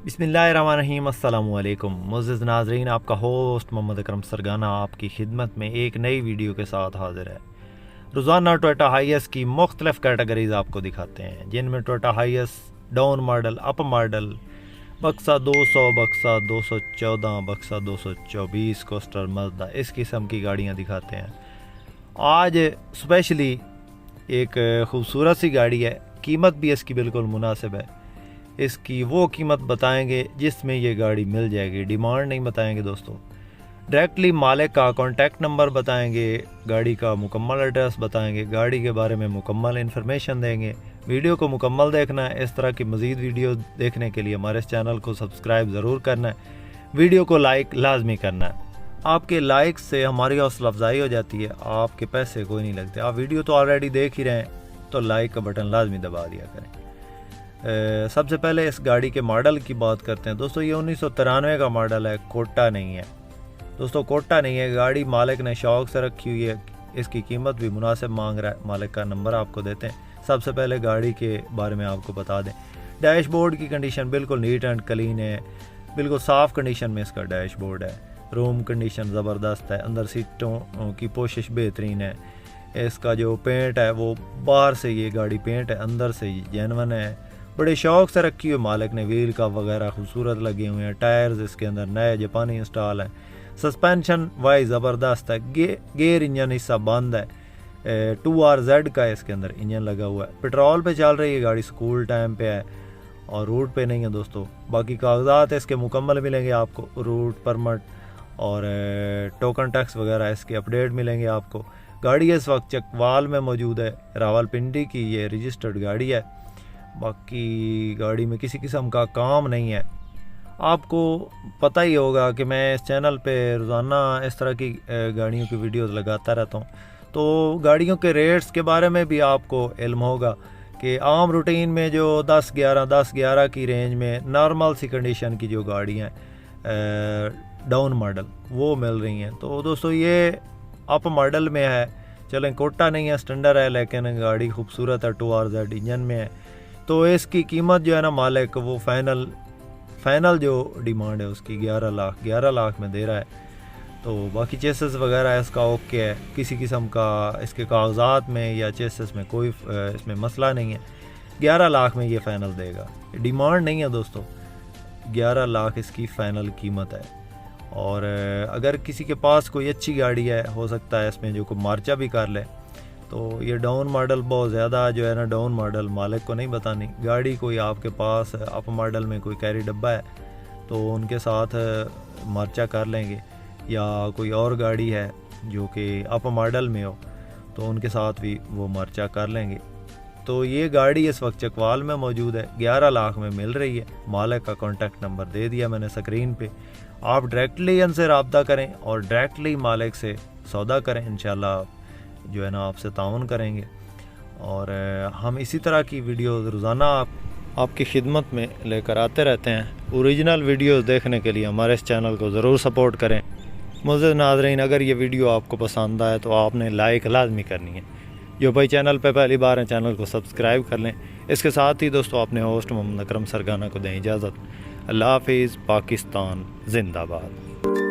बिस्मिल्लाहिर्रहमानिर्रहीम अस्सलामुअलैकुम मुअज़्ज़िज़ नाज़रीन, आपका होस्ट मोहम्मद अकरम सरगाना आपकी खिदमत में एक नई वीडियो के साथ हाज़िर है। रोज़ाना टोयोटा हाइएस की मुख्तलिफ़ कैटेगरीज़ आपको दिखाते हैं, जिनमें Toyota Hiace down model, up model, बक्सा 200, बक्सा 214, बक्सा 224, कोस्टर, मज़दा, इस किस्म की गाड़ियाँ दिखाते हैं। आज स्पेशली एक ख़ूबसूरत सी गाड़ी है, कीमत भी इसकी बिल्कुल मुनासिब है। इसकी वो कीमत बताएंगे जिसमें ये गाड़ी मिल जाएगी, डिमांड नहीं बताएंगे दोस्तों। डायरेक्टली मालिक का कॉन्टैक्ट नंबर बताएंगे, गाड़ी का मुकम्मल एड्रेस बताएंगे, गाड़ी के बारे में मुकम्मल इन्फॉर्मेशन देंगे। वीडियो को मुकम्मल देखना है। इस तरह की मज़ीद वीडियो देखने के लिए हमारे इस चैनल को सब्सक्राइब ज़रूर करना है, वीडियो को लाइक लाजमी करना है। आपके लाइक से हमारी हौसला अफजाई हो जाती है, आपके पैसे कोई नहीं लगते। आप वीडियो तो ऑलरेडी देख ही रहे हैं, तो लाइक का बटन लाजमी दबा दिया करें। सबसे पहले इस गाड़ी के मॉडल की बात करते हैं दोस्तों। ये 1993 का मॉडल है, कोटा नहीं है दोस्तों, कोटा नहीं है। गाड़ी मालिक ने शौक से रखी हुई है, इसकी कीमत भी मुनासिब मांग रहा है। मालिक का नंबर आपको देते हैं। सबसे पहले गाड़ी के बारे में आपको बता दें, डैशबोर्ड की कंडीशन बिल्कुल नीट एंड क्लीन है, बिल्कुल साफ़ कंडीशन में इसका डैशबोर्ड है। रूम कंडीशन ज़बरदस्त है, अंदर सीटों की पोशिश बेहतरीन है। इसका जो पेंट है वो बाहर से ये गाड़ी पेंट है, अंदर से जेन्युइन है। बड़े शौक से रखी हुई मालिक ने, व्हील का वगैरह खूबसूरत लगे हुए हैं। टायर्स इसके अंदर नए जापानी इंस्टॉल हैं। सस्पेंशन वाइज ज़बरदस्त है। गेयर इंजन हिस्सा बंद है। 2RZ का इसके अंदर इंजन लगा हुआ है। पेट्रोल पे चल रही है गाड़ी, स्कूल टाइम पे है और रूट पे नहीं है दोस्तों। बाकी कागजात इसके मुकम्मल मिलेंगे आपको, रूट परमिट और टोकन टैक्स वगैरह इसके अपडेट मिलेंगे आपको। गाड़ी इस वक्त चकवाल में मौजूद है, रावलपिंडी की ये रजिस्टर्ड गाड़ी है। बाकी गाड़ी में किसी किस्म का काम नहीं है। आपको पता ही होगा कि मैं इस चैनल पे रोज़ाना इस तरह की गाड़ियों की वीडियोस लगाता रहता हूँ, तो गाड़ियों के रेट्स के बारे में भी आपको इल्म होगा कि आम रूटीन में जो 10-11 की रेंज में नॉर्मल सी कंडीशन की जो गाड़ियाँ डाउन मॉडल वो मिल रही हैं। तो दोस्तों ये अप मॉडल में है, चलें कोटा नहीं है, स्टैंडर्ड है, लेकिन गाड़ी खूबसूरत है, 2RZ इंजन में है। तो इसकी कीमत जो है ना, मालिक वो फाइनल जो डिमांड है उसकी 11 लाख में दे रहा है। तो बाकी चेसिस वगैरह इसका ओके है, किसी किस्म का इसके कागजात में या चेसिस में कोई इसमें मसला नहीं है। 11 लाख में ये फ़ाइनल देगा, डिमांड नहीं है दोस्तों। 11 लाख इसकी फ़ाइनल कीमत है। और अगर किसी के पास कोई अच्छी गाड़ी है, हो सकता है इसमें जो कोई मार्चा भी कर ले, तो ये डाउन मॉडल बहुत ज़्यादा जो है ना, डाउन मॉडल मालिक को नहीं बतानी। गाड़ी कोई आपके पास अप मॉडल में कोई कैरी डब्बा है तो उनके साथ मार्चा कर लेंगे, या कोई और गाड़ी है जो कि अप मॉडल में हो तो उनके साथ भी वो मार्चा कर लेंगे। तो ये गाड़ी इस वक्त चकवाल में मौजूद है, 11 लाख में मिल रही है। मालिक का कॉन्टैक्ट नंबर दे दिया मैंने स्क्रीन पे। आप डायरेक्टली इनसे रब्ता करें और डायरेक्टली मालिक से सौदा करें, इंशाल्लाह जो है ना आपसे ताउन करेंगे। और हम इसी तरह की वीडियो रोज़ाना आपकी खिदमत में लेकर आते रहते हैं। ओरिजिनल वीडियोस देखने के लिए हमारे इस चैनल को ज़रूर सपोर्ट करें। मुअज़्ज़िज़ नाज़रीन, अगर ये वीडियो आपको पसंद आए तो आपने लाइक लाजमी करनी है। जो भाई चैनल पे पहली बार है, चैनल को सब्सक्राइब कर लें। इसके साथ ही दोस्तों अपने होस्ट मोहम्मद अकरम सरगाना को दें इजाज़त। अल्लाह हाफ़िज़। पाकिस्तान जिंदाबाद।